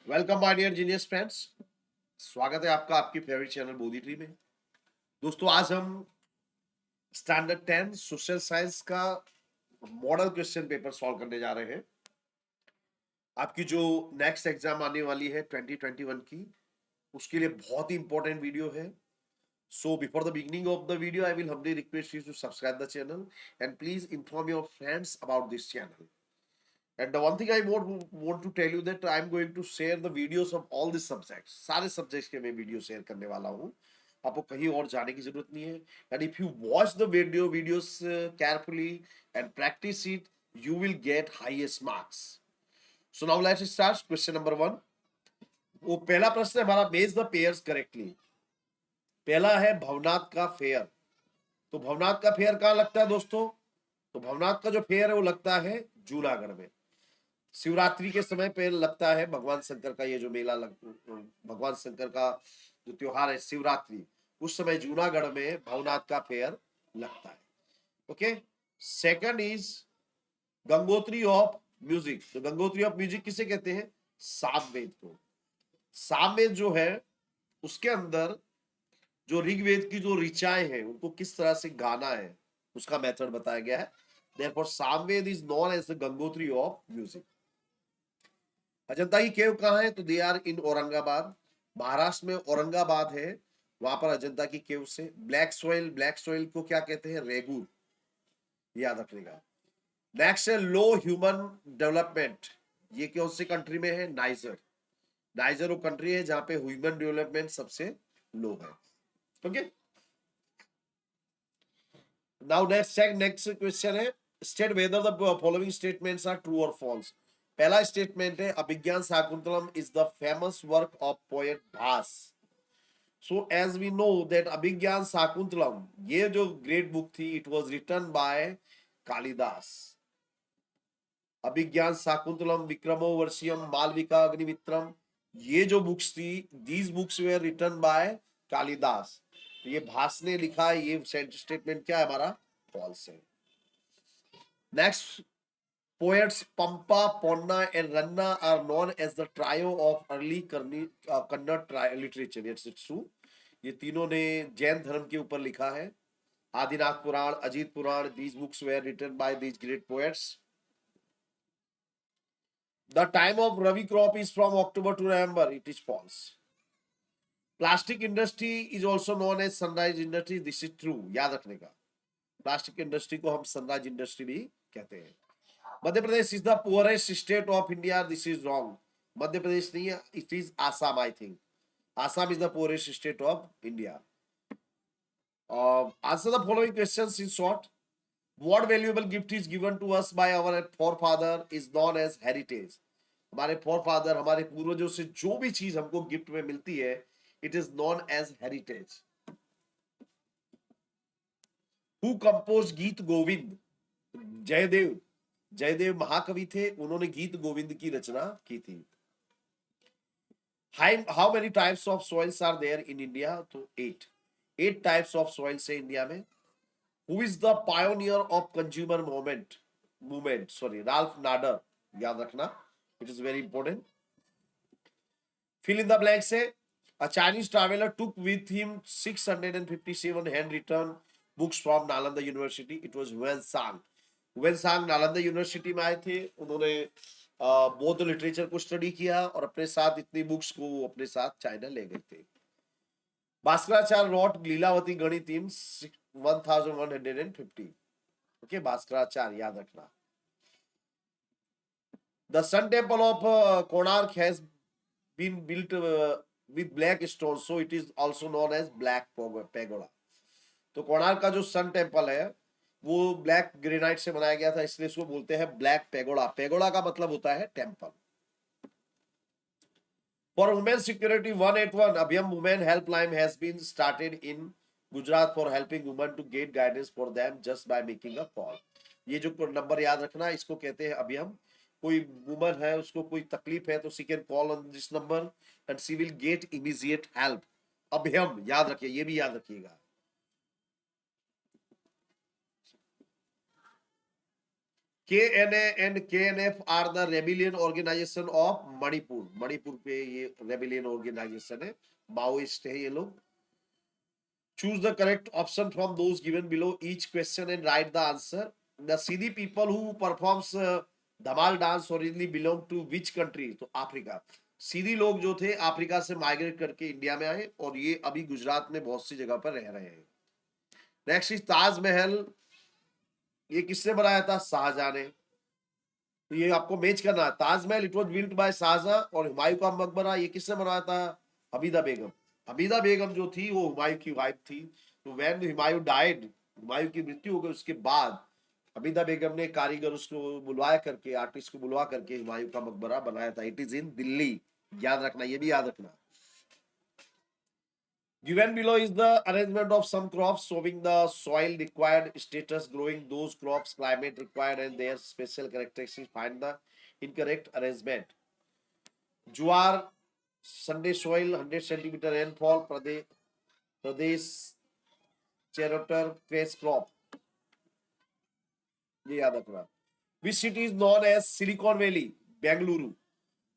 Welcome my dear genius friends. स्वागत है आपका आपकी फेवरेट चैनल बोधी ट्री में। दोस्तों, आज हम स्टैंडर्ड 10 सोशल साइंस का मॉडल क्वेश्चन पेपर सॉल्व करने जा रहे हैं। आपकी जो नेक्स्ट एग्जाम आने वाली है 2021 की, उसके लिए बहुत ही इंपॉर्टेंट वीडियो है। So before the beginning of the video I will humbly request you to subscribe the channel and please inform your friends about this channel. And the one thing I want to tell you that I'm going to share the videos of all these subjects. सारे subjects के मैं video share करने वाला हूँ। आपको कहीं और जाने की जरूरत नहीं है। And if you watch the videos carefully and practice it, you will get highest marks. So now let's start. Question number 1. वो पहला प्रश्न है हमारा, मेज द पेयर्स करेक्टली। पहला है भवनाथ का फेयर। तो भवनाथ का फेयर कहाँ लगता है दोस्तों? तो भवनाथ का जो फेयर है वो लगता है जूनागढ़ में। शिवरात्रि के समय पे लगता है भगवान शंकर का ये जो भगवान शंकर का जो त्योहार है शिवरात्रि, उस समय जूनागढ़ में भवनाथ का फेयर लगता है। Okay. Second is Gangotri of music. तो गंगोत्री ऑफ म्यूजिक किसे कहते हैं? सामवेद को। सामवेद जो है उसके अंदर जो ऋग्वेद की जो ऋचाएं हैं उनको किस तरह से गाना है उसका मेथड बताया गया है। Therefore Samaveda is known as the Gangotri of music. Ajanta की केव कहाँ है? तो they are in Aurangabad. Maharashtra में औरंगाबाद है, वहां पर अजंता की केव से। ब्लैक सॉइल को क्या कहते हैं? रेगूर, याद रखिएगा। नेक्स्ट है लो ह्यूमन डेवलपमेंट। ये कौन सी कंट्री में है? नाइजर। नाइजर वो कंट्री है जहां पे ह्यूमन डेवलपमेंट सबसे लो है। ओके। नाउ नेक्स्ट क्वेश्चन है, state whether the following statements are true और फॉल्स। पहला स्टेटमेंट है Abhijnana Shakuntalam is the famous work of poet Bhasa. So as we know that Abhijnana Shakuntalam ये जो ग्रेट बुक थी, it was written by Kalidasa. Abhijnana Shakuntalam, Vikramorvashiyam, Malavika Agnimitram, ये जो books थी, these books were written by Kalidasa. तो ये भास ने लिखा है, ये स्टेटमेंट क्या है हमारा? फॉल्स है। Next, poets Pampa, Ponna and Ranna are known as the trio of early Kannada literature. Yes, it's true. ये तीनों ने जैन धर्म के ऊपर लिखा है। आदिनाथ पुराण, अजीत पुराण, these books were written by these great poets. The time of Rabi crop is from October to November. It is false. Plastic industry is also known as sunrise industry. This is true. याद रखने का। Plastic industry को हम sunrise industry भी कहते हैं। Madhya Pradesh is the poorest state of India. This is wrong. Madhya Pradesh नहीं है, it is Assam. I think Assam is the poorest state of India. Answer the following questions in short. What valuable gift is given to us by our forefather is known as heritage. हमारे forefather, हमारे पूर्वजों से जो भी चीज हमको gift में मिलती है, it is known as heritage. Who compose Geet Govind? Jaydev. Jaydev महाकवि थे, उन्होंने गीत गोविंद की रचना की थी। How many types of soils are there in India? तो 8 टाइप्स ऑफ सॉइल्स है इंडिया में। Who is the pioneer of consumer movement? Sorry, Ralph Nader. याद रखना, it is very important. Fill in the blank से a Chinese traveler took with him 657 handwritten books from Nalanda University. It was Huan Sang. When सांग Nalanda university में आए थे। उन्होंने बौद्ध literature को स्टडी किया और अपने साथ इतनी बुक्स को अपने साथ चाइना ले गए थे। भास्कराचार्य रोट लीलावती गणित इन 1150। ओके, भास्कराचार्य याद रखना। The sun temple of Konark has been built with black stone, so it is also known as black pagoda. तो कोणार्क का जो सन टेम्पल है वो ब्लैक ग्रेनाइट से बनाया गया था, इसलिए इसको बोलते हैं ब्लैक पेगोडा। पेगोडा का मतलब होता है temple. For women security 181 Abhayam women helpline has been started in Gujarat for helping women to get guidance for them just by making a call. ये जो नंबर याद रखना, इसको कहते हैं अभियम। कोई वुमन है, उसको कोई तकलीफ है, तो she can call on this number and she will get immediate help. Abhayam याद रखिए, ये भी याद रखिएगा। KNA and KNF are the rebellion organization of Manipur. Manipur पे ये rebellion organization है, माओइस्ट है ये लोग। Choose the correct option from those given below each question and write the answer. The Sindhi people who performs dhamal dance originally belong to which country? तो Africa. सीधी लोग जो थे अफ्रीका से माइग्रेट करके इंडिया में आए और ये अभी गुजरात में बहुत सी जगह पर रह रहे हैं। नेक्स्ट इज ताजमहल, ये किसने बनाया था? शाहजहां ने। तो ये आपको मैच करना है। Taj Mahal it was built by Shah Jahan और हुमायूं का मकबरा ये किसने बनाया था? हमीदा बेगम। हमीदा बेगम जो थी वो हुमायूं की वाइफ थी। तो व्हेन हुमायूं डाइड, हुमायूं की मृत्यु हो गई, उसके बाद हमीदा बेगम ने कारीगर उसको बुलवाया करके, आर्टिस्ट को बुलवा करके हुमायूं का मकबरा बनाया था। इट इज इन दिल्ली, याद रखना, ये भी याद रखना। Given below is the arrangement of some crops showing the soil required status, growing those crops, climate required and their special characteristics. Find the incorrect arrangement. Juar, Sunday soil, 100 centimeter rainfall, Pradesh, Cheroter, Cress crop. ये याद रखना। Which city is known as Silicon Valley? Bengaluru.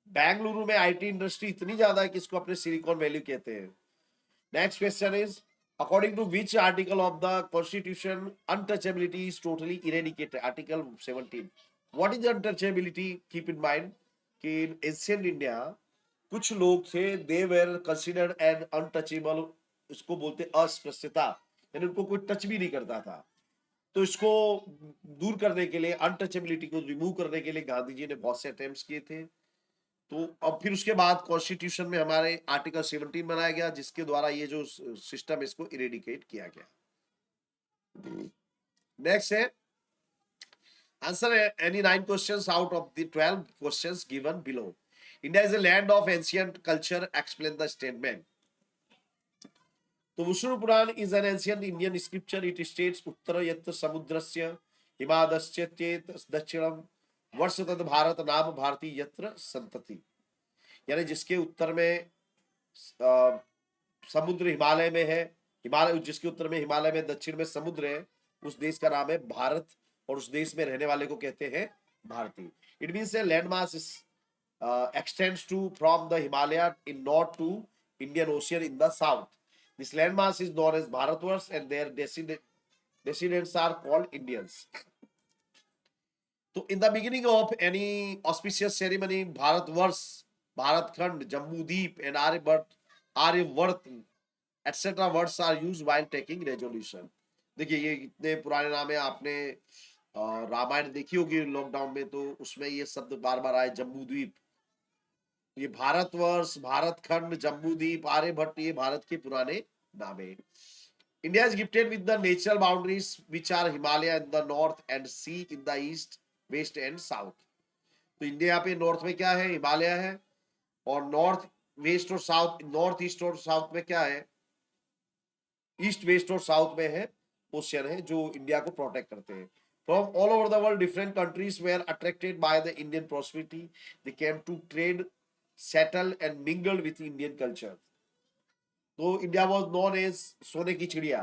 Bengaluru में IT industry इतनी ज्यादा है कि इसको अपने सिलिकॉन वैली कहते हैं। Next question is, according to which article of the Constitution untouchability is totally eradicated? Article 17. What is untouchability? Keep in mind कि in ancient India कुछ लोग थे, they were considered an untouchable, इसको बोलते अस्पृश्यता, यानी उनको कोई टच भी नहीं करता था। तो इसको दूर करने के लिए, अनटचेबिलिटी को रिमूव करने के लिए गांधी जी ने बहुत से अटेम्प्ट्स किए थे। तो अब फिर उसके बाद कॉन्स्टिट्यूशन में हमारे आर्टिकल 17 बनाया गया, जिसके द्वारा ये जो सिस्टम है इसको इरेडिकेट किया गया। नेक्स्ट है, answer any 9 questions out of the 12 questions given below. India is a land of ancient culture, explain the statement. तो Vishnu Purana is an ancient Indian scripture, it states उत्तर यत्र समुद्रस्य हिमादस्य चेत दक्षिणम वर्ष तद भारत नाम भारती यत्र संतति, यानी जिसके उत्तर में समुद्र हिमालय में है, हिमालय जिसके उत्तर में हिमालय में, दक्षिण में समुद्र है, उस देश का नाम है भारत और उस देश में रहने वाले को कहते हैं भारतीय। It means a land mass extends to from the Himalaya in north to Indian Ocean in the south. This landmass is known as Bharatvarsh and their descendants are called Indians. So in the beginning of any auspicious ceremony, Bharatvarsh, Bharatkhand, Jambudweep and Aryavarth etc. words are used while taking resolution. देखिए ये इतने पुराने नाम है, आपने रामायण देखी होगी lockdown में, तो उसमें ये शब्द बार बार आए। जम्बूद्वीप, ये भारतवर्ष, भारतखंड, जम्बूद्वीप, आर्यभट्ट, ये भारत के पुराने नाम है। India is gifted with the natural boundaries which are Himalaya in the north and sea in the east, west and south. तो इंडिया पे नॉर्थ में क्या है? हिमालय है, और नॉर्थ वेस्ट और साउथ, नॉर्थ ईस्ट और साउथ में क्या है? ईस्ट वेस्ट और साउथ में है ओशियन है, जो इंडिया को प्रोटेक्ट करते हैं। From all over the world, different countries were attracted by the Indian prosperity. They came to trade, settle, and mingle with Indian culture. So India was known as सोने की चिड़िया।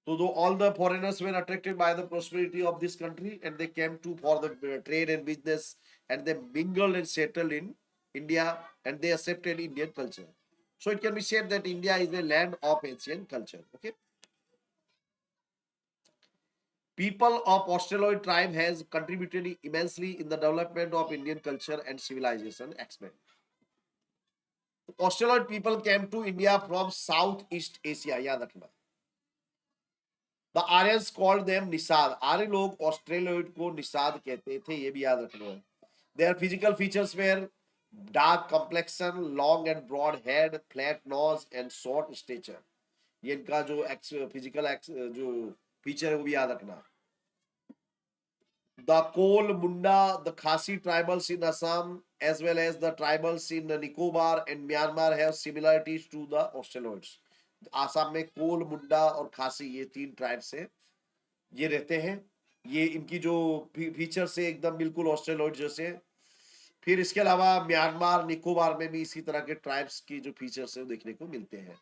So though all the foreigners were attracted by the prosperity of this country, and they came to for the trade and business, and they mingled and settled in India, and they accepted Indian culture. So it can be said that India is a land of ancient culture. Okay. People of Australoid tribe has contributed immensely in the development of Indian culture and civilization. Explain. Australoid people came to India from Southeast Asia. याद रखना। The Aryans called them Nishad. आर्य लोग ऑस्ट्रेलोइड को निषाद कहते थे, ये भी याद रखना है। Their physical features were dark complexion, long and broad head, flat nose and short stature. ये इनका जो फिजिकल जो फीचर है वो भी याद रखना। The Kol, Munda, the Khasi tribals in Assam, as well as the tribals in Nicobar and Myanmar have similarities to the Australoids. Assam में कोल, मुंडा और खासी, ये 3 ट्राइब्स हैं, ये रहते हैं। ये इनकी जो फीचर्स है एकदम बिल्कुल ऑस्ट्रेलोइड जैसे। फिर इसके अलावा म्यांमार, निकोबार में भी इसी तरह के ट्राइब्स की जो फीचर्स है वो देखने को मिलते हैं।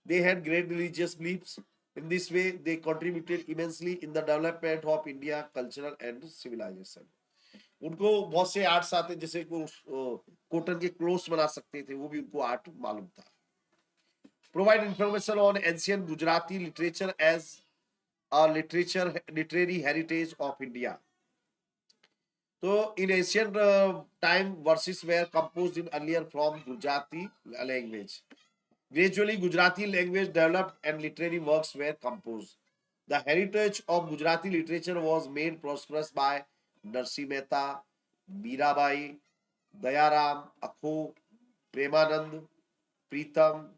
They had great religious beliefs. In this way, they contributed immensely in the development of India, culture and civilization. उनको बहुत से आर्ट्स आते, जैसे कॉटन के क्लोथ्स बना सकते थे, वो भी उनको आर्ट मालूम था। Provide information on ancient Gujarati literature as a literary heritage of India. So in ancient time, verses were composed in earlier from Gujarati language. Gradually, Gujarati language developed and literary works were composed. The heritage of Gujarati literature was made prosperous by Narsi Mehta, Mirabai, Dayaram, Akho, Premanand, Pritam,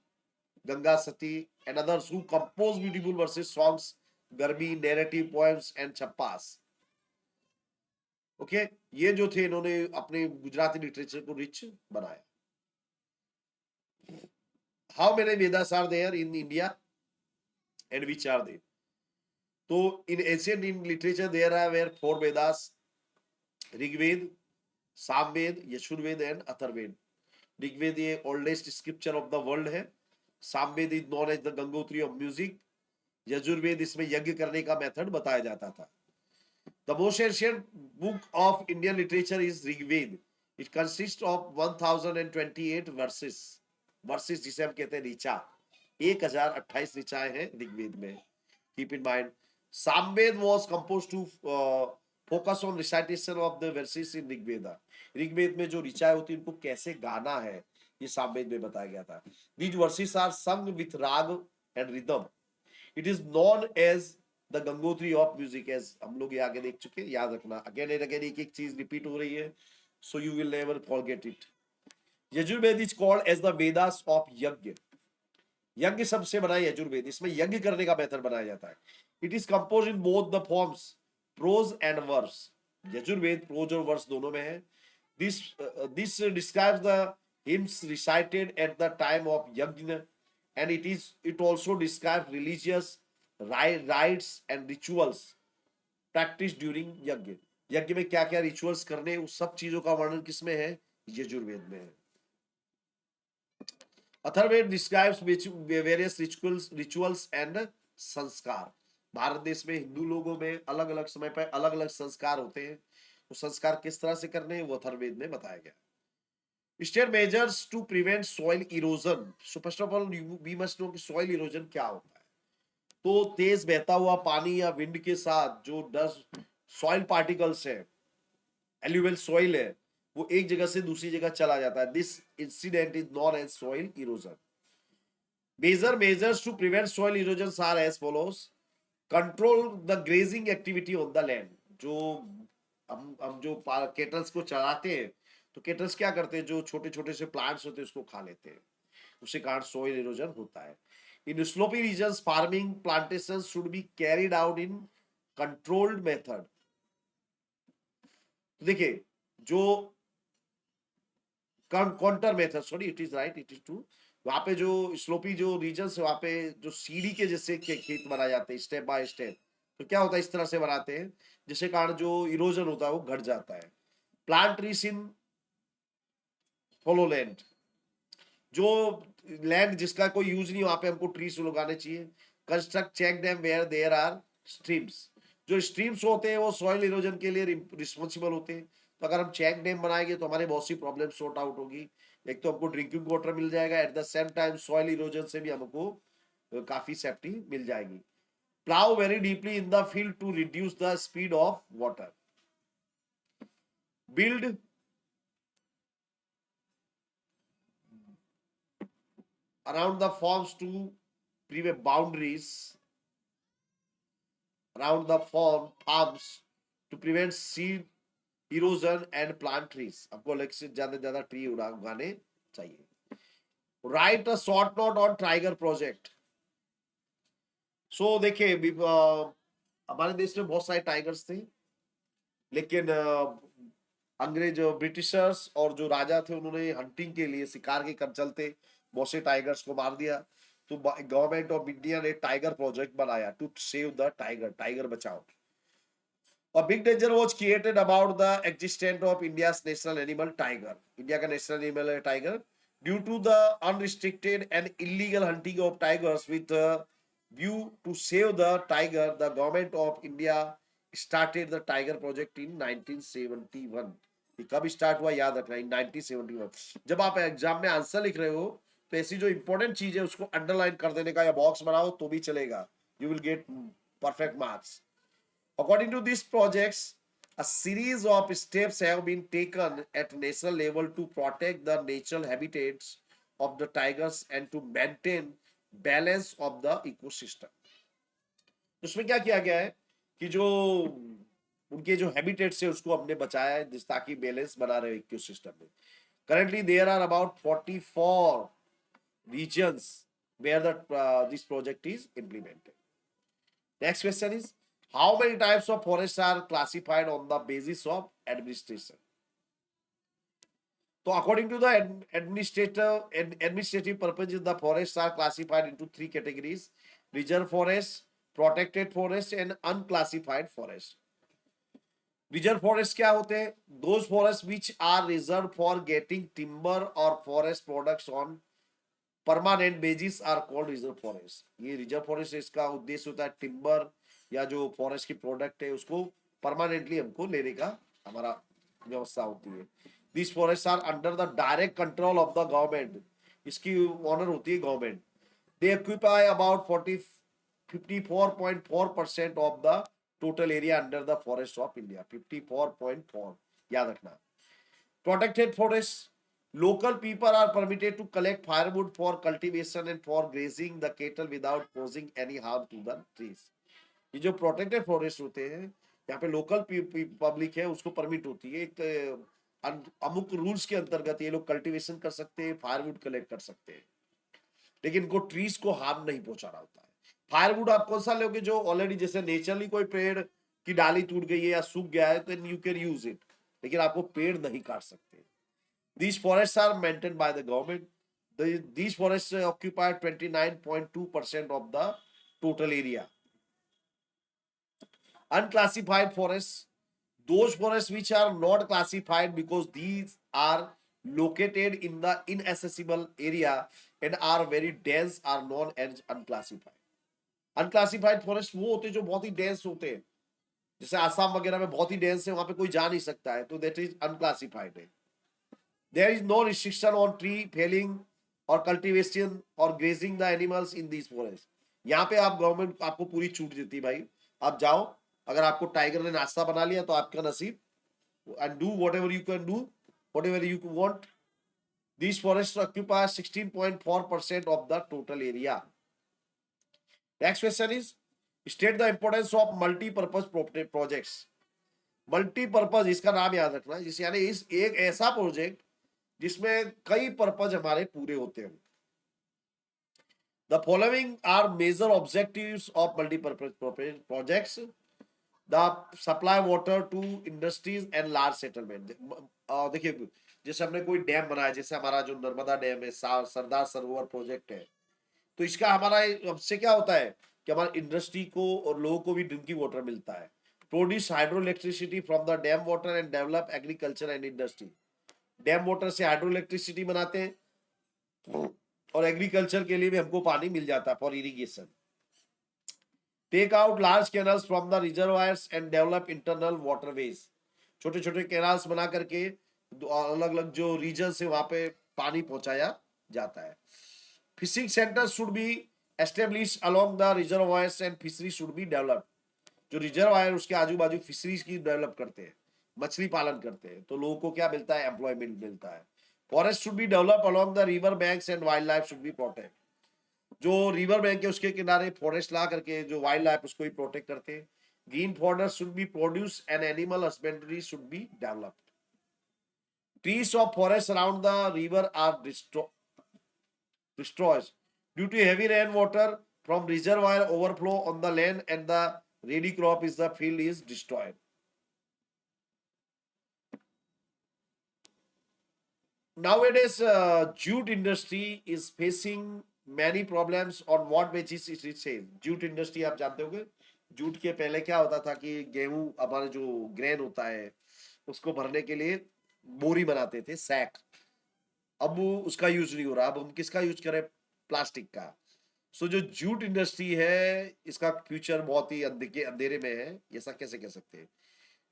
Ganga Sati, and others who composed beautiful verses, songs, garbi, narrative poems, and chappas. Okay, ये जो थे इन्होंने अपने Gujarati literature को rich बनाया। How many Vedas are there in India and which are they? तो in Asian in literature there are were 4 Vedas, Rigveda, Samaveda, Yajurveda and Atharvaveda. Rigveda ये oldest scripture of the world है। Samaveda is known as the Gangotri of music. Yajurveda इसमें यज्ञ करने का method बताया जाता था। The most ancient book of Indian literature is Rigved. It consists of 1028 verses. Verses जिसे हम कहते हैं ऋचा, 1028 ऋचाएं हैं ऋग्वेद में। Keep in mind, Samved was composed to focus on recitation of the verses in Rigveda. Rigveda में जो ऋचाएं होती हैं उनको कैसे गाना है, ये सामवेद में बताया गया था। These verses are sung with rag and rhythm. It is known as the Gangotri of music, as हम लोग ये आगे देख चुके, याद रखना। अगेन एंड अगेन एक एक चीज रिपीट हो रही है, so you will never forget it. Yajurveda is called as the Vedas of yajna. यज्ञ सबसे बना यजुर्वेद, इसमें यज्ञ करने का मेथड बनाया जाता है। It is compose in both the forms prose and verse. Yajurveda prose और वर्स दोनों में है। This describes the hymns recited at the time of yajna, and it also describes religious rites and rituals practiced during यज्ञ। यज्ञ में क्या क्या rituals करने, उस सब चीजों का वर्णन किसमें है? यजुर्वेद में है। Atharvaveda describes various rituals and संस्कार। भारत देश में हिंदू लोगों में अलग अलग समय पर अलग अलग संस्कार होते हैं, वो संस्कार किस तरह से करने हैं वो अथर्ववेद में बताया गया। State measures to prevent soil erosion. So first of all we must know कि सॉइल इरोजन क्या होता है। तो तेज बहता हुआ पानी या विंड के साथ जो डस्ट सॉइल पार्टिकल्स है, एल्यूवियल सॉइल है, वो एक जगह से दूसरी जगह चला जाता है। This incident is known as soil erosion. Major measures to prevent soil erosion are as follows. Control the grazing activity on the land. जो हम जो केटल्स को चलाते हैं, तो केटल्स क्या करते हैं, जो छोटे छोटे से प्लांट्स होते हैं उसको खा लेते हैं, उसके कारण सॉइल इरोजन होता है। In slopy regions, farming plantations should be carried out in controlled method. तो देखिए, जो counter method, sorry it is right, it is true. वहां पे जो स्लोपी जो रीजन है, वहां पे जो सीढ़ी के जैसे खेत बनाए जाते हैं स्टेप बाय स्टेप। तो क्या होता है, इस तरह से बनाते हैं जिसके कारण जो इरोजन होता है वो घट जाता है। Plant trees in follow land. जो लैंड जिसका कोई यूज नहीं, वहां पे हमको ट्रीज लगाने चाहिए। Construct check dam where there are streams. जो स्ट्रीम्स होते हैं वो सॉइल इरोजन के लिए रिस्पॉन्सिबल होते हैं। तो अगर हम चेक डैम बनाएंगे तो हमारे बहुत सी प्रॉब्लम सॉर्ट आउट होगी। एक तो हमको ड्रिंकिंग वाटर मिल जाएगा, at the same time soil erosion से भी हमको काफी सेफ्टी मिल जाएगी। Plough very deeply in the field to reduce the speed of water. Build around the farms to prevent boundaries around the farms to prevent seed erosion and plant trees। आपको अलग से ज्यादा ट्री उगाने चाहिए। Write a short note on tiger project. So देखिए, हमारे देश में बहुत सारे टाइगर्स थे, लेकिन अंग्रेज ब्रिटिशर्स और जो राजा थे उन्होंने हंटिंग के लिए, शिकार के कर चलते बहुत से टाइगर्स को मार दिया। तो गवर्नमेंट ऑफ इंडिया ने टाइगर प्रोजेक्ट बनाया to save the tiger, tiger बचाओ। A big danger was created about the existence of India's national animal tiger. India का नेशनल एनिमल है tiger. Due to the unrestricted and illegal hunting of tigers with a view to save the tiger, the government of India started the Tiger project in 1971? ये कब start हुआ याद रखना, इन 1971। जब आप exam में आंसर लिख रहे हो तो ऐसी जो इंपॉर्टेंट चीज है उसको अंडरलाइन कर देने का या बॉक्स बनाओ तो भी चलेगा, you will get perfect marks. According to these projects, a series of steps have been taken at national level to protect the natural habitats of the tigers and to maintain balance of the ecosystem। उसमें क्या किया गया है कि जो उनके जो habitats है उसको हमने बचाया है जिस ताकि बैलेंस बना रहे इकोसिस्टम में। Currently there are about 44 regions where this project is implemented। Next question is, how many types of forests are classified on the basis of administration? So according to the administrative purposes, the forests are classified into three categories: reserve forests, protected forests, and unclassified forests। Reserve forest क्या होते हैं? Those forest which are reserve for getting timber और forest products on permanent basis are called reserve forest. ये reserve forest इसका उद्देश्य होता है timber या जो फॉरेस्ट की प्रोडक्ट है उसको परमानेंटली हमको लेने का हमारा व्यवस्था होती है। This forest are under the direct control of the government. इसकी ऑनर होती है government. They occupy about 54.4% of the total area under the forest of India. 54.4 याद रखना। Protected forest, local people are permitted to collect firewood for cultivation and for grazing the cattle without causing any harm to the trees। ये जो protected forest होते हैं यहाँ पे local public है उसको परमिट होती है, एक अमुक रूल्स के अंतर्गत ये लोग कल्टीवेशन कर सकते हैं, फायरवुड कलेक्ट कर सकते हैं, लेकिन इनको ट्रीज को हार्म नहीं पहुंचाना होता है। फायरवुड आप कौन सा लोगे? जो ऑलरेडी जैसे नेचुरली कोई पेड़ की डाली टूट गई है या सूख गया है तो यू कैन यूज इट, लेकिन आपको पेड़ नहीं काट सकते। These forests are maintained by the government। These forests occupy 29.2% of the total area। Unclassified forests, those forests which are not classified because these are located in the inaccessible area and are very dense are known as unclassified। Unclassified forest वो होते हैं जो बहुत ही dense होते हैं, जैसे आसाम वगैरह में बहुत ही dense है, वहां पे कोई जा नहीं सकता है, तो that is unclassified है। There is no restriction on tree felling or cultivation or grazing the animals in these forests। यहाँ पे आप गवर्नमेंट आपको पूरी छूट देती है भाई, आप जाओ, अगर आपको टाइगर ने नाश्ता बना लिया तो आपका नसीब, and do whatever you can do, whatever you want। These forests occupy 16.4% of the total area। Next question is, state the importance of multi-purpose projects। Multipurpose इसका नाम याद रखना, जिस यानी इस एक ऐसा प्रोजेक्ट जिसमें कई पर्पज हमारे पूरे होते हैं। The following are major objectives of multipurpose projects. The supply water to industries and large settlement. देखिए जैसे हमने कोई डैम बनाया, जैसे हमारा जो नर्मदा डैम है, सरदार सरोवर प्रोजेक्ट है, तो इसका हमारा हमसे क्या होता है कि हमारी इंडस्ट्री को और लोगों को भी ड्रिंकिंग वाटर मिलता है। Produce hydro electricity from the dam water and develop agriculture and industry. Dam water से हाइड्रो इलेक्ट्रिसिटी बनाते हैं और एग्रीकल्चर के लिए भी हमको पानी मिल जाता है for irrigation. Take out large canals from the reservoirs and develop internal waterways. छोटे छोटे कैनाल्स बना करके अलग अलग जो रीजन से वहां पे पानी पहुंचाया जाता है। Fishing centre should be establish along the reservoirs and fishery should be developed. जो रिजर्वायर उसके आजू बाजू फिशरीज की डेवलप करते हैं, मछली पालन करते हैं, तो लोगों को क्या मिलता है? एम्प्लॉयमेंट मिलता है। Forest should be develop along the river banks and wild life should be protect. जो रिवर बैंक है उसके किनारे फॉरेस्ट ला करके जो वाइल्ड लाइफ उसको भी प्रोटेक्ट करते हैं। Green forest should be produce and animal husbandry should be developed. Trees of forest around the river are destroys due to heavy rainwater from reservoir overflow on the land and the ready crop is the field is destroyed। Nowadays jute industry is facing many problems on what basis it is sale। jute industry आप जानते होंगे, jute के पहले क्या होता था कि गेहूं हमारा जो ग्रेन होता है उसको भरने के लिए बोरी बनाते थे, सैक। अब उसका यूज नहीं हो रहा, अब हम किसका यूज करें? प्लास्टिक का। सो जो जूट इंडस्ट्री है इसका फ्यूचर बहुत ही अंधेरे में है, ऐसा कैसे कह सकते हैं?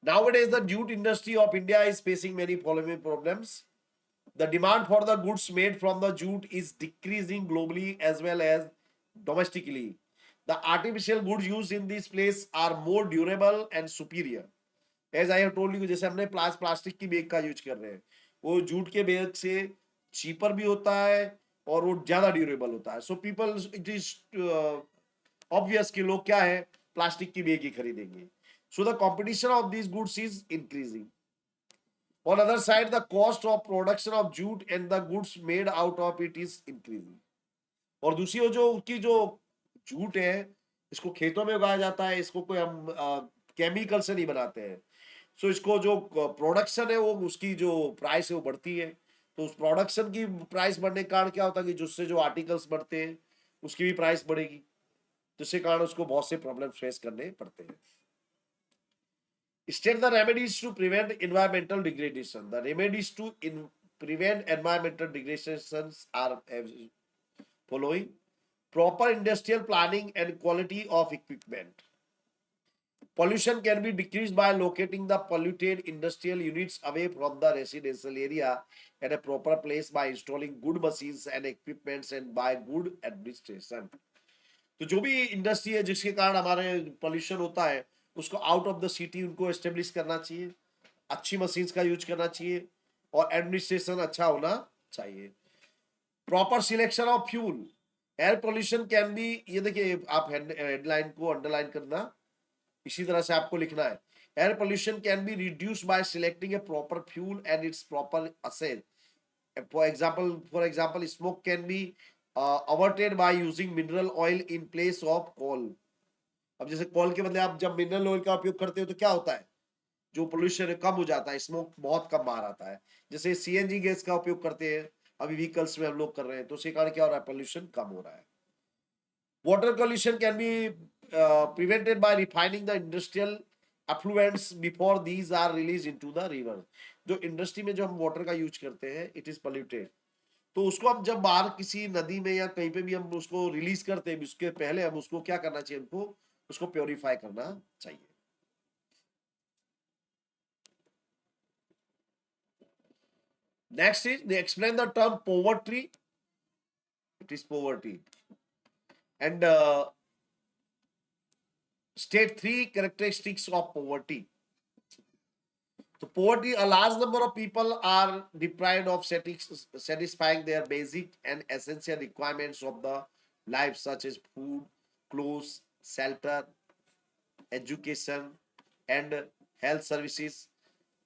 Nowadays, the jute industry of India is facing many following problems. The demand for the goods made from the jute is decreasing globally as well as domestically. The artificial goods used in this place are more durable and superior. As I have told you, जैसे हमने plastic की bag का use कर रहे हैं, वो jute के bag से चीपर भी होता है और वो ज्यादा ड्यूरेबल होता है. So people, it is obvious कि लोग क्या है, प्लास्टिक की बैग ही खरीदेंगे. So the competition of these goods is increasing. On other side, the cost of production of jute and the goods made out of it is increasing. और दूसरी ओर जो उसकी जो जूट है, इसको खेतों में उगाया जाता है, इसको कोई हम केमिकल से नहीं बनाते हैं. सो इसको जो प्रोडक्शन है वो उसकी जो प्राइस है वो बढ़ती है. तो उस प्रोडक्शन की प्राइस बढ़ने के कारण क्या होता है कि जिससे जो आर्टिकल्स बढ़ते हैं उसकी भी प्राइस बढ़ेगी, जिसके कारण उसको बहुत से प्रॉब्लम फेस करने पड़ते हैं. State the remedies to prevent environmental degradation. The remedies to prevent environmental degradations are as following: proper industrial planning and quality of equipment. Pollution can be decreased by locating the polluted industrial units away from the residential area at a proper place by installing good machines and equipments and by good administration. तो जो भी industry है जिसके कारण हमारे pollution होता है उसको आउट ऑफ द सिटी उनको एस्टेब्लिश करना चाहिए, अच्छी मशीन्स का यूज करना चाहिए और एडमिनिस्ट्रेशन अच्छा होना चाहिए. Proper selection of fuel. Air pollution can B, ये देखिए आप हेडलाइन को अंडरलाइन करना, इसी तरह से आपको लिखना है. Air pollution can be reduce by selecting A proper fuel and it's proper assess. For example, smoke can be averted by using mineral oil in place of coal. अब जैसे कॉल के बदले आप जब मिनरल ऑयल का उपयोग करते हो तो क्या होता है, जो पोल्यूशन है कम हो जाता है, स्मोक बहुत कम बाहर आता है. जैसे सीएनजी गैस का उपयोग करते हैं अभी व्हीकल्स में हम लोग कर रहे हैं, तो उसके कारण क्या हो रहा है, पोल्यूशन कम हो रहा है. Water pollution can be prevented by refining the industrial effluents before these are release into the river. जो इंडस्ट्री में जो हम वाटर का यूज करते हैं इट इज पोल्यूटेड, तो उसको हम जब बाहर किसी नदी में या कहीं पे भी हम उसको रिलीज करते हैं उसके पहले हम उसको क्या करना चाहिए, हमको उसको प्योरीफाई करना चाहिए. Next is they explain the term poverty. It is poverty and state three characteristics of poverty. So poverty, a large number of people are deprived of satisfying their basic and essential requirements of the life, such as food, clothes, shelter, education, and health services.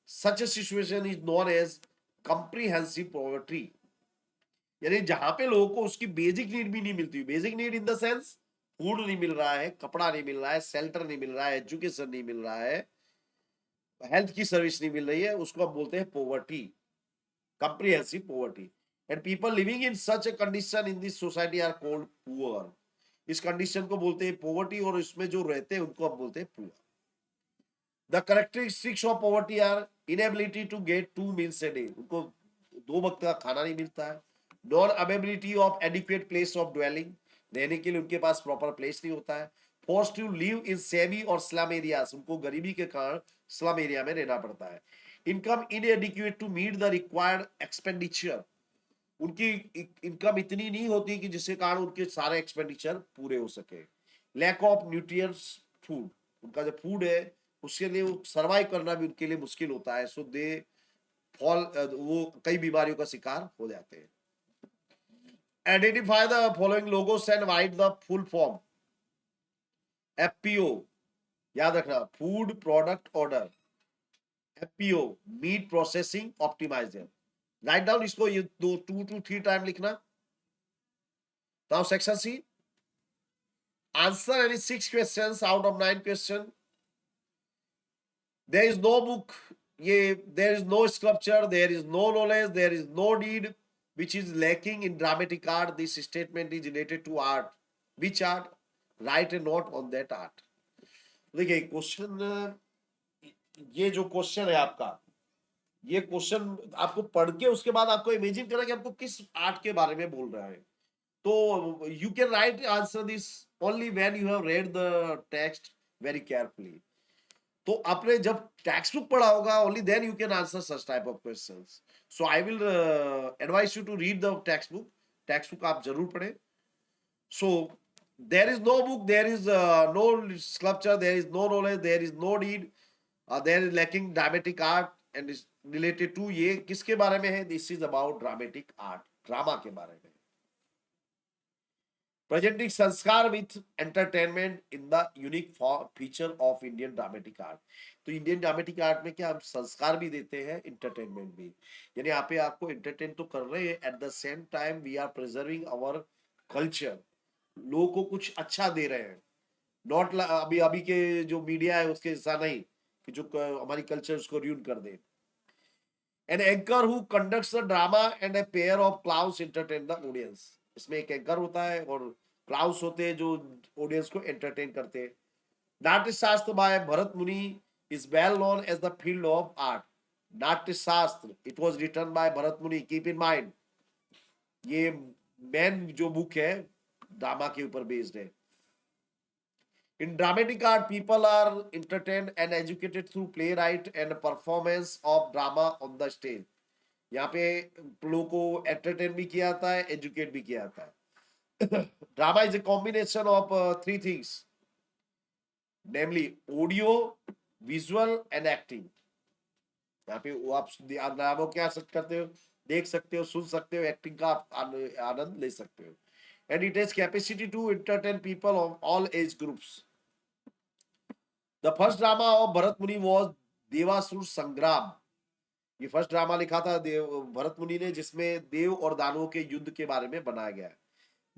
Such a situation is known as comprehensive poverty. यानी जहां पे लोगों को उसकी basic need भी नहीं मिलती. Basic need in the sense food नहीं मिल रहा है, कपड़ा नहीं मिल रहा है, शेल्टर नहीं मिल रहा है, एजुकेशन नहीं मिल रहा है, हेल्थ की सर्विस नहीं मिल रही है, उसको हम बोलते हैं poverty, comprehensive poverty. And people living in such a condition in this society are called poor. इस कंडीशन को बोलते हैं पोवर्टी और इसमें जो रहते हैं उनको हम बोलते हैं poor. The characteristics of poverty are inability to get 2 meals a day. उनको 2 वक्त का खाना नहीं मिलता है. Non availability of adequate place of dwelling. रहने के लिए उनके पास प्रॉपर प्लेस नहीं होता है. Force to live in semi or slum areas. उनको गरीबी के कारण स्लम एरिया में रहना पड़ता है. Income inadequate to meet the required expenditure. उनकी इनकम इतनी नहीं होती कि जिसके कारण उनके सारे एक्सपेंडिचर पूरे हो सके. Lack of nutrients food. उनका जो फूड है उसके लिए वो सर्वाइव करना भी उनके लिए मुश्किल होता है. सो दे फॉल, वो कई बीमारियों का शिकार हो जाते हैं. Identify the following logos and write the full form. FPO, याद रखना, food product order. FPO, meat processing optimizer. Write down इसको, ये 2 to 3 टाइम लिखना. Now section C, answer any 6 questions out of 9 question. There is no book, ये there is no sculpture, there is no knowledge, there is no need which is lacking in dramatic art. This statement is related to art. Which art? Write a note on that art. देखिए question, ये जो question है आपका, ये question आपको पढ़ के उसके बाद आपको इमेजिन करना कि आपको किस आर्ट के बारे में बोल रहा है. तो you can write answer this only when you have read the text very carefully. तो आपने जब टेक्स्ट बुक पढ़ा होगा only then you can answer such type of questions. So I will advise you to read the text book. Text book आप जरूर पढ़ें. So there is no book, there is no sculpture, there is no knowledge, there is no need, there is lacking dramatic art and is related to. ये किसके बारे में है? This is about dramatic art, drama के बारे में. Presenting संस्कार with entertainment in the unique feature of Indian dramatic art. तो इंडियन ड्रामेटिक आर्ट में क्या हम संस्कार भी देते हैं, एंटरटेनमेंट भी. यानी यहाँ पे आपको एंटरटेन तो कर रहे हैं, at the same time we are preserving our culture. लोगों को कुछ अच्छा दे रहे हैं. नॉट अभी अभी के जो मीडिया है उसके ऐसा नहीं कि जो हमारी कल्चर उसको र्यून कर दे. An anchor who conducts the drama and a pair of clowns entertain the audience. इसमें एक एंकर होता है और क्लाउन्स होते हैं जो ऑडियंस को एंटरटेन करते हैं. नाट्य शास्त्र by Bharat Muni is well known as the field of art. Natya Shastra it was written by Bharat Muni. Keep in mind ये मेन जो बुक है ड्रामा के ऊपर बेस्ड है. In dramatic art, people are entertained and educated through playwright and performance of drama on the stage. यहाँ पे लोगों को entertain भी किया जाता है, educate भी किया जाता है. Drama is a combination of three things, namely audio, visual and acting. यहाँ पे वो आप ड्रामा क्या करते हो, देख सकते हो, सुन सकते हो, एक्टिंग का आप आनंद ले सकते हो. And it has capacity to entertain people of all age groups. The first drama of Bharat Muni was देवासुर संग्राम. ये फर्स्ट ड्रामा लिखा था भरत मुनि ने जिसमें देव और दानवों के युद्ध के बारे में बनाया गया है.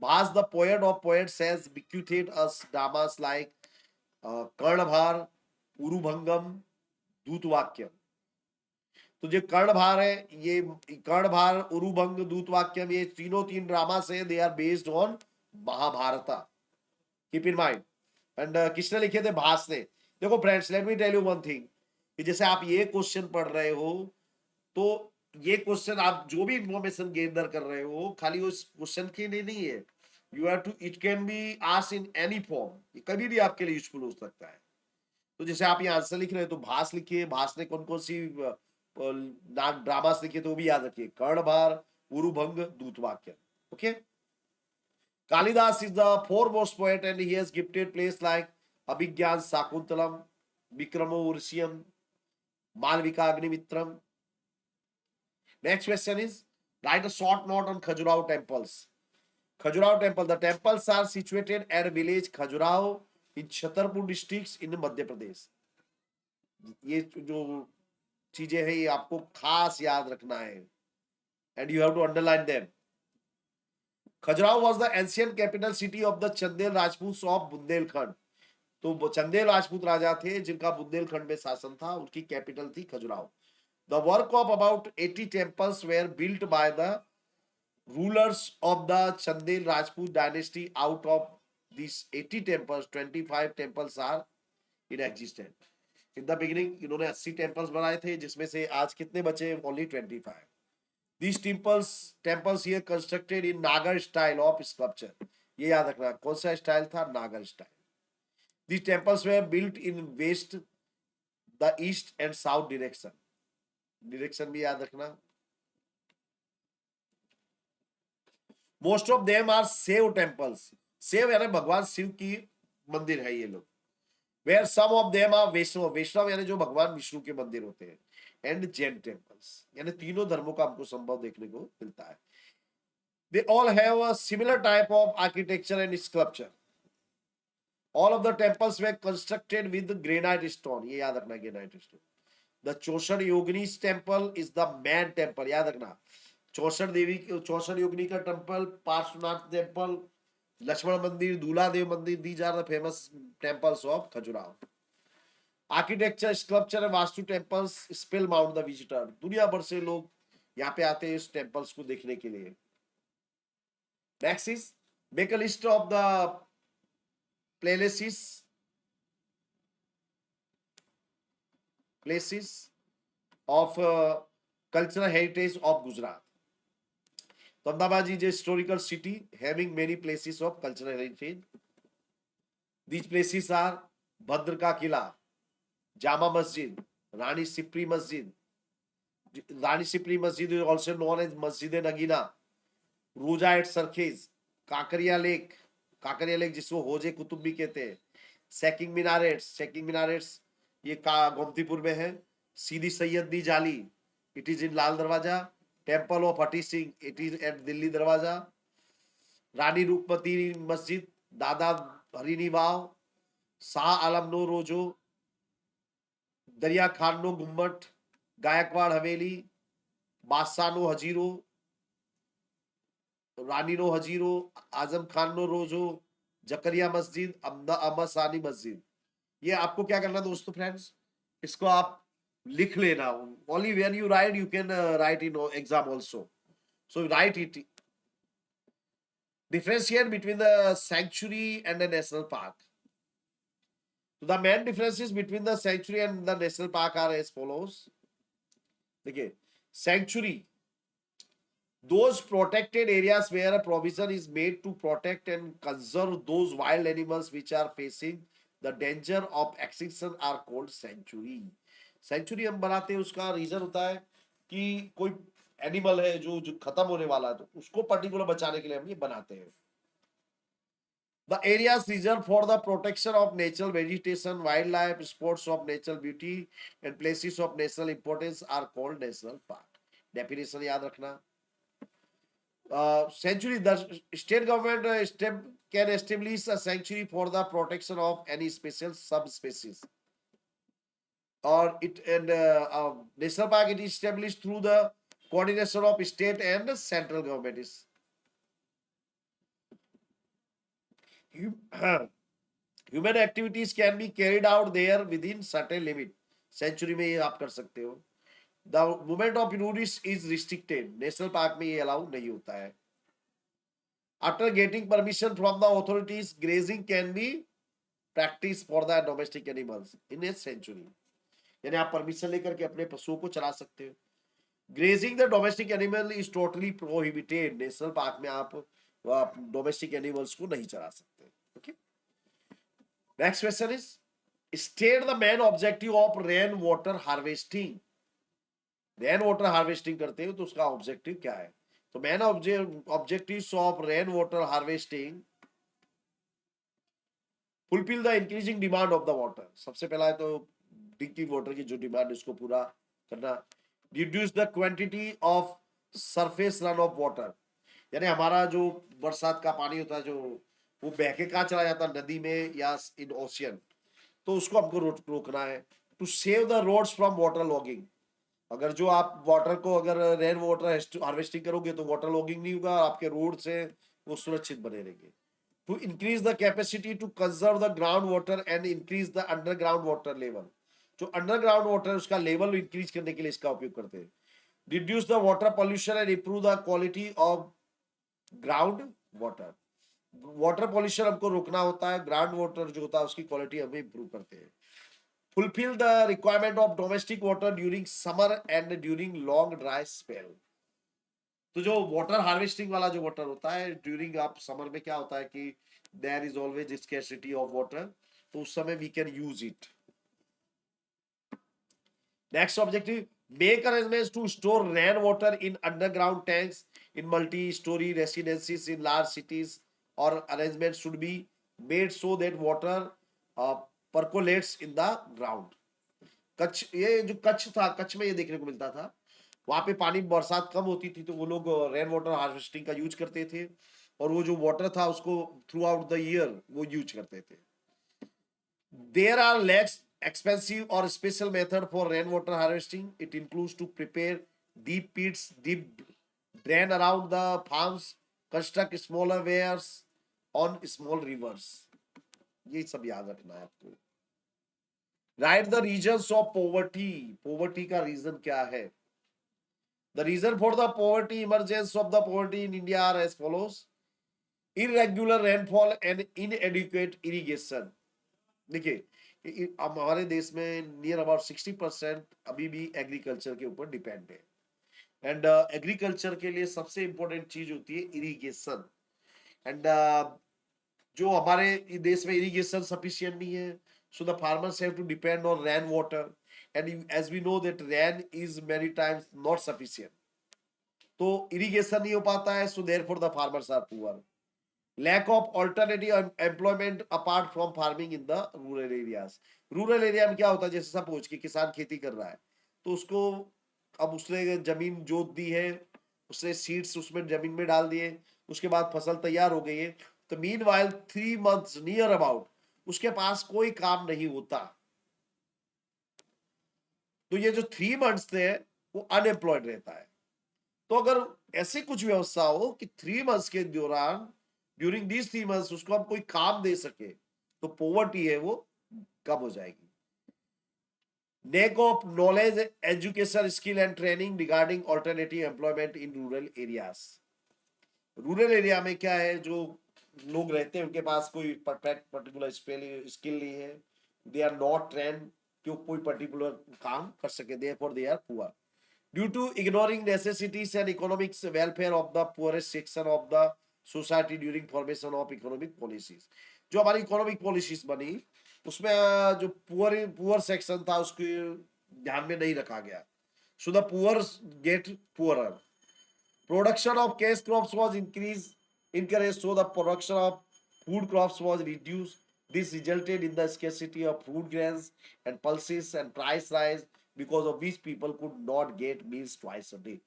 Bhasa the poet of poets has bequeathed us dramas like Karnabhara, Urubhangam, Dutavakyam. तो जो कर्णभार है, ये कर्णभार, उरुभंग, दूतवाक्यम, ये तीन ड्रामा से they are based on Mahabharata. Keep in mind. And किसने लिखे थे? भास ने. देखो friends, let me tell you one thing कि जैसे आप ये क्वेश्चन पढ़ रहे हो तो ये क्वेश्चन आप जो भी इंफॉर्मेशन गेदर कर रहे हो खाली उस क्वेश्चन के लिए नहीं है. You have to, it can be asked in any form. ये कभी भी आपके लिए यूजफुल हो सकता है. तो जैसे आप ये आंसर लिख रहे हो तो भास लिखिए. भास ने कौन कौन सी ड्रामास लिखे तो वो भी याद रखिए. Karnabhara, Urubhanga, Dutavakya. Okay. Kalidas is the foremost poet and he has gifted plays like Abhigyan Sakuntalam, Vikramo Ursyam, Malvika Agnimitram. Next question is, write a short note on Khajuraho temples. Khajuraho temple, the temples are situated at a village Khajuraho in Chhatarpur districts in Madhya Pradesh. ये जो चीजें हैं ये आपको खास याद रखना है and you have to underline them. Khajuraho was the ancient capital city of the Chandel Rajputs of Bundelkhand. तो चंदेल राजपूत राजा थे जिनका बुंदेलखंड में शासन था. उनकी कैपिटल थी Khajuraho. The work of about 80 temples were built by the rulers of the Chandel Rajput dynasty. Out of these 80 temples, 25 temples are in existence. In the beginning, इन्होंने 80 temples बनाए थे जिसमें से आज कितने बचे? Only 25. These temples here constructed in Nagar style of sculpture. ये याद रखना कौन सा स्टाइल था? नागर style. These temples were built in west, the east and south direction. Direction भी याद रखना. Most of them are Shiv temples. Shiv यानी भगवान शिव की मंदिर है ये लोग. Where some of them are Vaishnava. वैष्णव यानी जो भगवान विष्णु के मंदिर होते हैं. And Jain temples. यानी तीनों धर्मों का हमको संभव देखने को मिलता है. They all have a similar type of architecture and sculpture. All of the temples were constructed with granite stone. ये याद रखना, granite stone. The Chaushad Yogini's temple is the main temple. याद रखना. चौसठ योगिनी का टेम्पल, पार्श्वनाथ टेम्पल, लक्ष्मण मंदिर, दूल्हा देव मंदिर, these are the famous temples of Khajuraho. Architecture, sculpture and vastu temples spellbound the visitor. दुनिया भर से लोग यहाँ पे आते हैं इस टेम्पल्स को देखने के लिए. Next is, make a list of the places of cultural heritage of Gujarat. तो Ahmedabad is a historical city having many places of cultural heritage. These places are Bhadr ka Kila, Jama Masjid, Rani Sipri Masjid. Rani Sipri Masjid is also known as Masjid Nagina, Ruja at Sarkhiz, Kakaria Lake, जिसको होजे कुतुब भी कहते हैं, सेकिंग minarets ये गोमतीपुर में है, सीदी सैयदनी जाली, it is in लाल दरवाजा, temple of Hathi Singh, it is at Delhi Darwaza, Rani Rupmati Masjid, Dada Harini Vav, Shah Alam नो रोजो, दरिया खान नो गुम्मट, गायकवाड़ हवेली, बादशाह नो हजीरो, रानी नो हजीरो, आजम खान नो रोजो, जकरिया मस्जिद, अहमद सानी मस्जिद। ये आपको क्या करना दोस्तों फ्रेंड्स, इसको आप लिख लेना। Only when you right you can write in exam also, so right it. Differentiate between the sanctuary and a national park. So the main differences between the sanctuary and the national park are as follows. देखिए, sanctuary, those protected areas where a provision is made to protect and conserve those wild animals which are facing the danger of extinction are called sanctuary. Sanctuary हम बनाते हैं, उसका reason होता है कि कोई animal है जो खत्म होने वाला है, तो उसको पर्टिकुलर बचाने के लिए हम ये बनाते हैं। The areas reserved for the protection of natural vegetation, wildlife, spots of natural beauty, and places of national importance are called national park. Definition याद रखना. Sanctuary, the state government can establish a sanctuary for the protection of any special subspecies. Or national park, it is established through the coordination of state and central government. Human activities can be carried out there within certain limit. Century में ये आप कर सकते हो. The movement of tourists is restricted. National park में ये allow नहीं होता है. After getting permission from the authorities, grazing can be practiced for the domestic animals in a sanctuary. यानी आप परमिशन लेकर के अपने पशुओं को चला सकते हो. Grazing the domestic animal is totally prohibited. National park में आप डोमेस्टिक एनिमल्स को नहीं चला सकते. Okay. Next question is, state the main objective of rain water harvesting. Rain water harvesting करते हो तो उसका ऑब्जेक्टिव क्या है? तो main objectives of rain water harvesting, fulfil the increasing demand of the water. सबसे पहला है तो ड्रिंकिंग वाटर की जो डिमांड उसको पूरा करना. Reduce the quantity of surface run of water, यानी हमारा जो बरसात का पानी होता है जो वो बह के कहाँ चला जाता है, नदी में या इन ओशियन, तो उसको हमको रोकना है. To save the roads from water logging, अगर जो आप वाटर को अगर रेन वाटर हार्वेस्टिंग करोगे तो वाटर लॉगिंग नहीं होगा, आपके रोड से वो सुरक्षित बने रहेंगे. To increase the capacity to conserve the ground water and increase the underground water level, जो अंडरग्राउंड वाटर उसका लेवल इंक्रीज करने के लिए इसका उपयोग करते हैं. Reduce the water pollution and improve the quality of ground water. Water pollution हमको रोकना होता है, ग्राउंड वाटर जो होता है उसकी क्वालिटी हमें इंप्रूव करते हैं. Fulfill the requirement of domestic water during summer and during long dry spell. तो जो वाटर हार्वेस्टिंग वाला जो वाटर होता है ड्यूरिंग आप समर में क्या होता है कि there is always scarcity of water, तो उस समय we can use it. Next objective, make arrangements to store rain water in underground tanks in multi storey residencies in large cities, और arrangement should be made so that water percolates in the ground. Kutch, ये जो कच्छ था, कच्छ में ये देखने को मिलता था, वहां पे पानी बरसात कम होती थी तो वो लोग रेन वाटर हार्वेस्टिंग का यूज करते थे, और वो जो वाटर था उसको थ्रू आउट द ईयर वो यूज करते थे. There are less expensive or special method for rainwater harvesting. It includes to prepare deep pits, deep drain around the farms, construct smaller weirs on small rivers. ये सब याद रखना है आपको. Write the regions of poverty. Poverty का reason क्या है? The reason for the poverty, emergence of the poverty in India are as follows: irregular rainfall and inadequate irrigation. देखिए हमारे देश में नियर अबाउट 60% अभी भी एग्रीकल्चर के ऊपर डिपेंड है. एंड एग्रीकल्चर के लिए सबसे इंपॉर्टेंट चीज होती है इरिगेशन। एंड जो हमारे देश में इरिगेशन सफिशिएंट नहीं है, so the farmers have to depend on rain water, and as we know that rain is many times not sufficient. तो इरिगेशन नहीं हो पाता है, so therefore the farmers are poor. Lack of alternative employment apart from farming in the rural areas. Rural area में क्या होता है, जैसे सपोज कि किसान खेती कर रहा है, तो उसको अब उसने जमीन जोत दी है, उसने सीड्स उसमें जमीन में डाल दिए, उसके बाद फसल तैयार हो गई है, तो mean while 3 months near about उसके पास कोई काम नहीं होता। तो ये जो 3 मंथ्स थे वो अनएम्प्लॉयड रहता है। तो अगर ऐसी कुछ व्यवस्था हो कि 3 मंथ्स के दौरान, ड्यूरिंग दीज 3 मंथ्स उसको हम कोई काम दे सके, तो पोवर्टी है वो कम हो जाएगी। Lack of knowledge, education, skill and training regarding alternative employment in rural areas. Rural area में क्या है, जो लोग रहते हैं उनके पास कोई परफेक्ट पर्टिकुलर स्किल नहीं है, दे आर नॉट ट्रेन कि कोई पर्टिकुलर काम कर सके, therefore they are poor due to ignoring necessities and economics welfare of the poorest section of the society during formation of economic policies. जो हमारी economic policies बनी उसमें जो पुअर पुअर सेक्शन था उसको ध्यान में नहीं रखा गया, so the poor get poorer. Production of cash crops was encouraged, so the production of food crops was reduced. This resulted in the scarcity of food grains and pulses and price rise, because of which people could not get meals twice a day.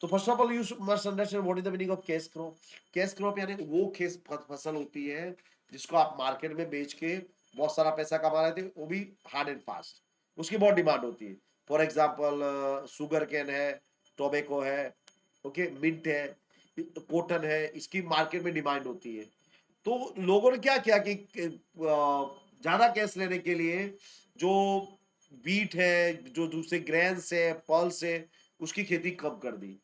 तो first of all you must understand what is the meaning of cash crop. Cash crop यानी वो खेत फसल होती है जिसको आप market में बेच के बहुत सारा पैसा कमा रहे थे, वो भी हार्ड एंड फास्ट, उसकी बहुत डिमांड होती है। फॉर एग्जाम्पल शुगर केन है, टोबैको है, ओके, मिंट है, कॉटन है, इसकी मार्केट में डिमांड होती है। तो लोगों ने क्या किया कि ज्यादा कैश लेने के लिए जो बीट है, जो दूसरे ग्रेन्स है, पल्स है, उसकी खेती कम कर दी।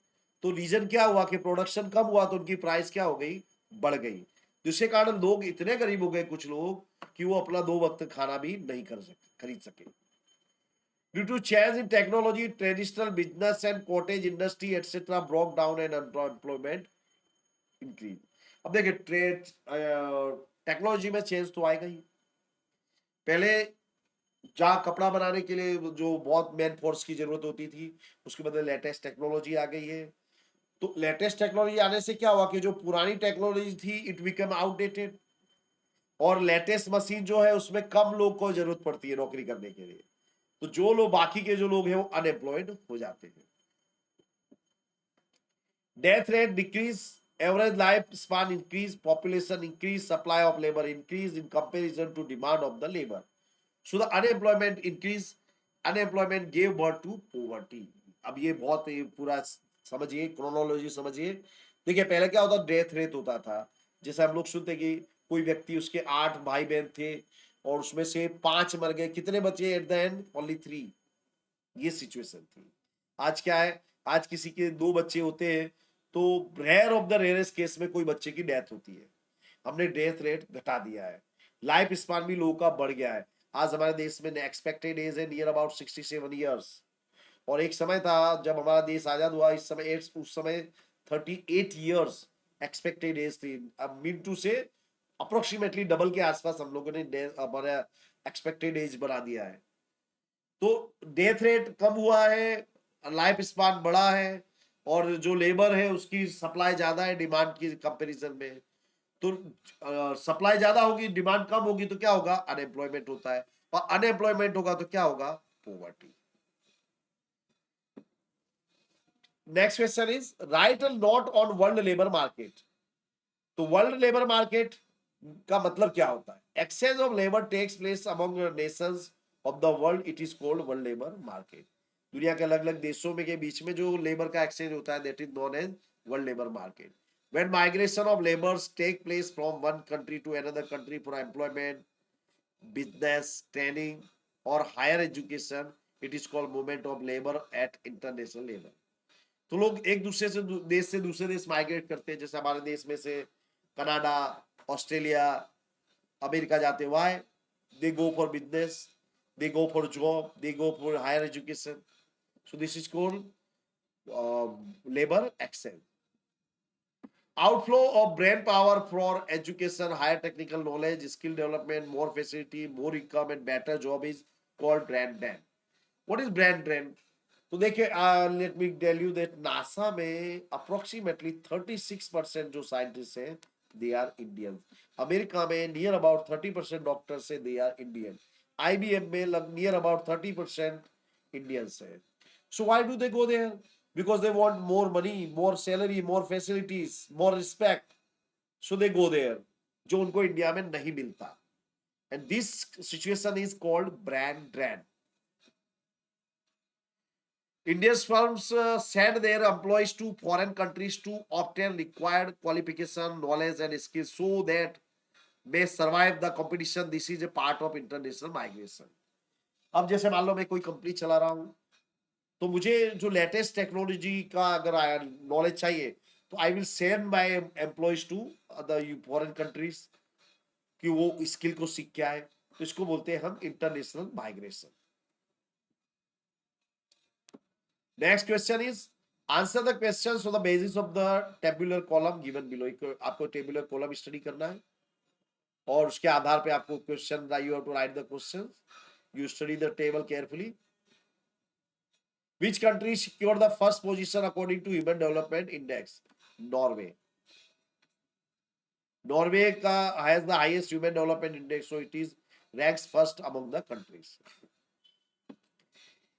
तो रीजन क्या हुआ कि प्रोडक्शन कम हुआ, तो उनकी प्राइस क्या हो गई, बढ़ गई, जिसके कारण लोग इतने गरीब हो गए कुछ लोग कि वो अपना 2 वक्त खाना भी नहीं खरीद सके। Due to change in technology, traditional business and cottage industry etcetera broke down and unemployment increase. अब देखिए ट्रेड टेक्नोलॉजी में चेंज तो आएगा ही। पहले जहाँ कपड़ा बनाने के लिए जो बहुत मैन फोर्स की जरूरत होती थी, उसके बदले लेटेस्ट टेक्नोलॉजी आ गई है। तो लेटेस्ट टेक्नोलॉजी आने से क्या हुआ कि जो पुरानी टेक्नोलॉजी थी इट बिकम आउटडेटेड, और लेटेस्ट मशीन जो है उसमें कम लोग को जरूरत पड़ती है नौकरी करने के लिए। तो जो लोग बाकी के जो लोग हैं वो अनएम्प्लॉयड हो जाते हैं। Death rate decrease, average life span increase, population increase, supply of labour increase in comparison to demand of the labour, so the unemployment increase, unemployment gave birth to poverty. अब ये बहुत पूरा समझिए, क्रोनोलॉजी समझिए। देखिए पहले क्या होता, डेथ रेट होता था, जैसे हम लोग सुनते कि कोई व्यक्ति, उसके 8 भाई बहन थे और उसमें से 5 मर गए, कितने बचे एट द एंड, ओनली 3। ये सिचुएशन थी। आज क्या है, आज किसी के 2 बच्चे होते हैं तो rare of the rarest case में कोई बच्चे की डेथ होती है। हमने डेथ रेट घटा दिया है, लाइफ स्पान भी लोगों का बढ़ गया है। आज हमारे देश में एक्सपेक्टेड एज है नियर अबाउट 67 ईयर्स, और एक समय था जब हमारा देश आजाद हुआ, इस समय उस समय 38 ईयर्स एक्सपेक्टेड एज थी। अब मिड टू से अप्रोक्सीमेटली डबल के आसपास हम लोगों ने हमारा एक्सपेक्टेड एज बढ़ा दिया है। तो डेथ रेट कम हुआ है, लाइफ स्पान बढ़ा है, और जो लेबर है उसकी सप्लाई ज्यादा है डिमांड की कंपैरिजन में। तो सप्लाई ज्यादा होगी, डिमांड कम होगी, तो क्या होगा, अनएम्प्लॉयमेंट होता है, और अनएम्प्लॉयमेंट होगा तो क्या होगा, poverty. Next question is write a note on world labour market. तो वर्ल्ड लेबर मार्केट का मतलब क्या होता है, exchange of labour takes place among nations of the world, it is called world labour market. दुनिया के अलग अलग देशों में के बीच में जो लेबर का एक्सचेंज होता है, that is known as world labour market. When migration of laborers take place from one country to another country for employment, business, training, or higher education, it is called movement of labor at international level. तो लोग एक दूसरे से देश से दूसरे देश migrate करते हैं, जैसे हमारे देश में से कनाडा, ऑस्ट्रेलिया, अमेरिका जाते हैं। Why? They go for business, they go for job, they go for higher education, so this is called labor excel. Outflow of brain power for education, higher technical knowledge, skill development, more facility, more income and better job is called brain drain. What is brain drain? तो देखिए, let me tell you that NASA में approximately 36% जो scientist हैं they are Indian. America में near about 30% doctors है they are Indian. IBM में near about 30% Indians है. So why do they go there? Because they want more money, more salary, more facilities, more respect. So they go there, जो उनको India में नहीं मिलता. And this situation is called brain drain. India's firms send their employees to foreign countries to obtain required qualification, knowledge, and skills so that may survive the competition. This is a part of international migration. अब जैसे मान लो मैं कोई company चला रहा हूँ, तो मुझे जो लेटेस्ट टेक्नोलॉजी का अगर नॉलेज चाहिए, तो I will send my employees to the foreign countries कि वो स्किल को सीख के आए. तो इसको बोलते हैं हम international migration. Next question is answer the questions on the basis of the tabular column given below. आपको tabular column स्टडी करना है और उसके आधार पे आपको question you have to write the questions. You study the table carefully. Which country secured the first position according to Human Development Index? Norway. Norway has the highest Human Development Index, so it is ranks first among the countries.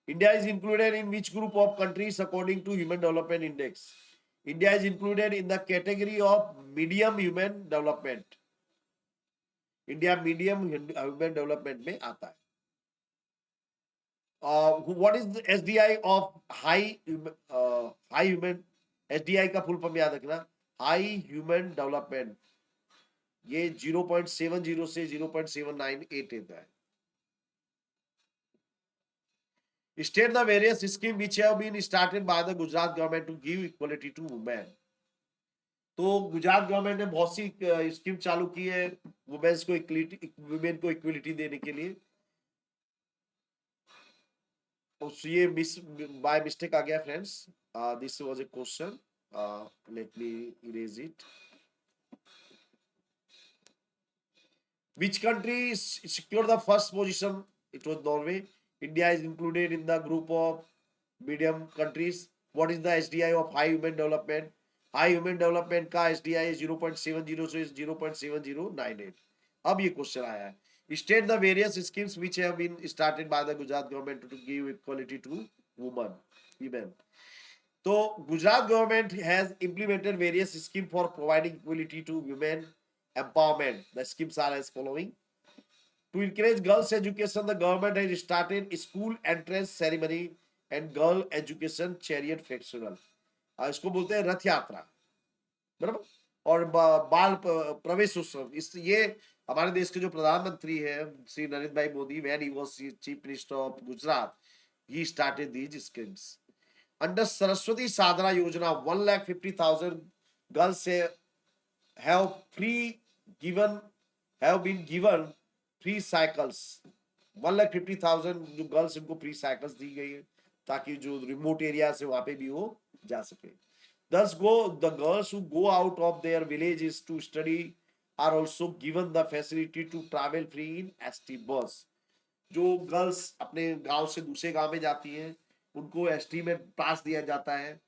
India is included in which group of countries according to Human Development Index? India is included in the category of medium human development. India medium human development में आता है. What is the SDI of high human? SDI का full form याद रखना. High human development. ये 0.70 से 0.798 रहता है. State the various schemes which have been started by the Gujarat government to give equality to women. तो गुजरात गवर्नमेंट ने बहुत सी स्कीम चालू की है वुमेन्स को वुमेन को इक्वलिटी देने के लिए. ये बाय मिस्टेक आ गया friends. This was a question. Let me erase it. Which country secured the first position? It was Norway. India is included in the group of medium countries. What is the SDI of high human development? High human development का SDI is 0.70 से 0.7098. अब ये question आया है. State the various schemes which have been started by the Gujarat government to give equality to women. तो Gujarat government has implemented various schemes for providing equality to women empowerment. The schemes are as following. To encourage girls' education, the government has started school entrance ceremony and girl education chariot festival. इसको बोलते हैं रथ यात्रा, बराबर. और बाल प्रवेश उत्सव. इस ये हमारे देश के जो प्रधानमंत्री है श्री नरेंद्र भाई Modi, when he was chief minister of Gujarat, he started these schemes. Under Saraswati Sadhana Yojana, 1,50,000 girls have been given free cycles. 1,50,000 जो गर्ल्स इनको फ्री साइकिल्स दी गई है ताकि जो रिमोट एरिया से वहां पे भी वो जा सके. Thus the girls who go out of their villages to study are also given the facility to travel free in ST bus. जो गर्ल्स अपने गांव से दूसरे गांव में जाती हैं उनको ST में पास दिया जाता है.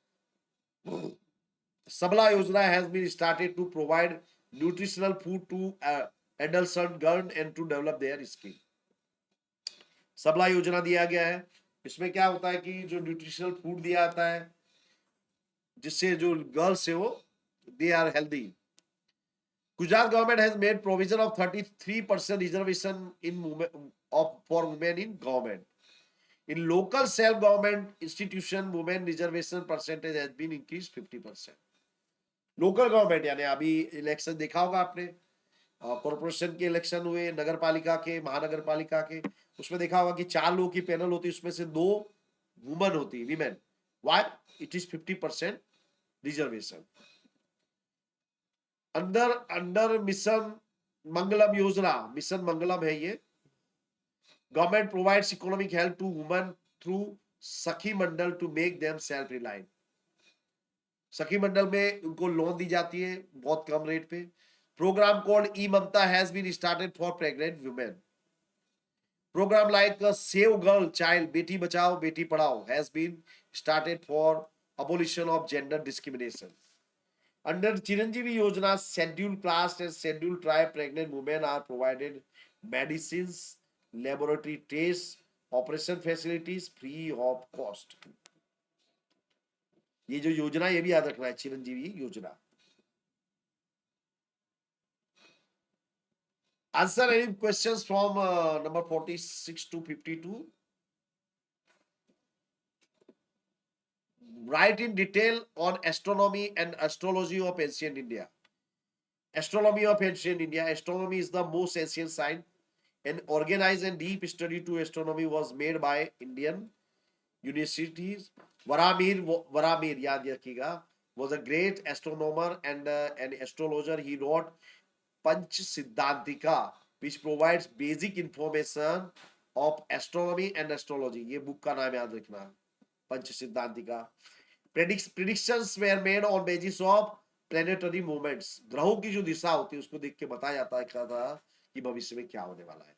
सबला योजना has been started to provide nutritional food to adolescent girls and to develop their skill. सबला योजना दिया गया है. इसमें क्या होता है कि जो न्यूट्रिशनल फूड दिया जाता है जिससे जो गर्ल्स है वो they are healthy. Gujarat government has made provision of 33% reservation for women in government. In local self government institution women reservation percentage has been increase 50%. Local government यानी अभी इलेक्शन देखा होगा आपने, कॉर्पोरेशन के इलेक्शन हुए, नगर पालिका के, महानगर पालिका के, उसमें देखा होगा कि 4 लोगों की पैनल होती है, उसमें से 2 वुमेन होती, women. Why? It is 50% reservation. Under mission Mangalam योजना, मिशन मंगलम है ये, government provides economic help to women through Sakhi Mandal to make them self reliant. Sakhi Mandal में उनको लोन दी जाती है बहुत कम रेट पे। Program called E Mamta has been started for pregnant women. Program like save girl child, Beti Bachao Beti Padhao, has been started for abolition of gender discrimination. Under Chiranjeevi Yojana, scheduled caste and scheduled tribe pregnant women are provided medicines, laboratory tests, operation facilities free of cost. ये जो योजना ये भी याद रखना है, चिरंजीवी योजना। Answer any questions from number 46 to 52. Write in detail on astronomy and astrology of ancient India. Astronomy of ancient India. Astronomy is the most ancient science. An organized and deep study to astronomy was made by Indian universities. Varamir, याद रखिएगा, was a great astronomer and an astrologer. He wrote Panch Siddhantika, which provides basic information of astronomy and astrology. ये book का नाम याद रखना, पंच Siddhantika. Predictions were made on basis of planetary movements. ग्रहों की जो दिशा होती है उसको देख के बताया जाता है क्या था कि भविष्य में क्या होने वाला है।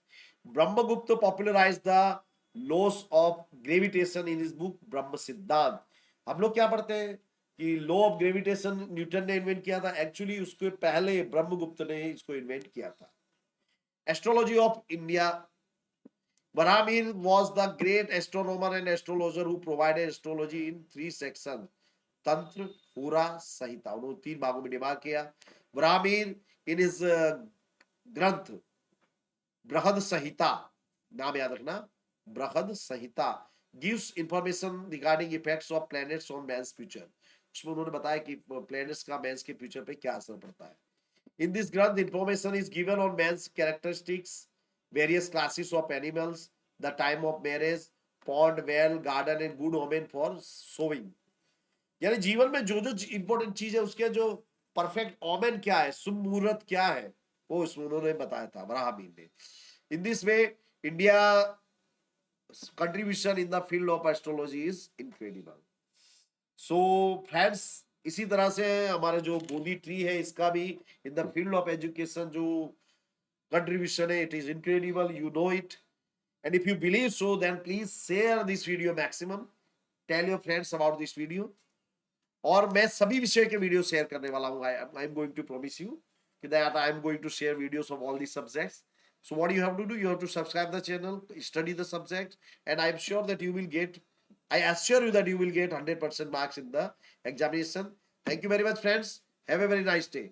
Brahmagupta popularized the laws of gravitation in his book ब्रह्म सिद्धांत। हम लोग क्या पढ़ते हैं कि लॉ ऑफ ग्रेविटेशन न्यूटन ने इन्वेंट किया था, एक्चुअली उसके पहले ब्रह्मगुप्त ने इसको इन्वेंट किया था। Astrology of India. Varamir was the great astronomer and astrologer who provided astrology in 3 sections: Tantra, Pura, Sahita। उन्होंने 3 भागों में डिवाइड किया। Varamir in his ग्रंथ बृहद संहिता, नाम याद रखना, बृहद संहिता, gives information regarding effects of planets on man's future। उसमें उन्होंने बताया कि प्लैनेट्स का मैंस के फ्यूचर पे क्या असर पड़ता है। In this granth, information is given on man's characteristics, various classes of animals, the time of marriage, pond, well, garden and good omen for sowing। यानी जीवन में जो जो इंपॉर्टेंट चीज है उसके जो परफेक्ट ओमेन क्या है, शुभ मुहूर्त क्या है, वो इसमें उन्होंने बताया था वराहमीर ने। In this way India contribution in the field of astrology is incredible. So friends, इसी तरह से हमारे जो बोधी ट्री है इसका भी in the field of education जो कंट्रीब्यूशन है, it is incredible, you know it. And if you believe so then please share this video maximum, tell your friends about this video. और मैं सभी विषय के वीडियो शेयर करने वाला हूं। I am going to promise you कि that I am going to share videos of all these subjects. So what you have to do, you have to subscribe the channel, study the subject, and I am sure that you will get, I assure you that you will get 100% marks in the examination. Thank you very much friends. Have a very nice day.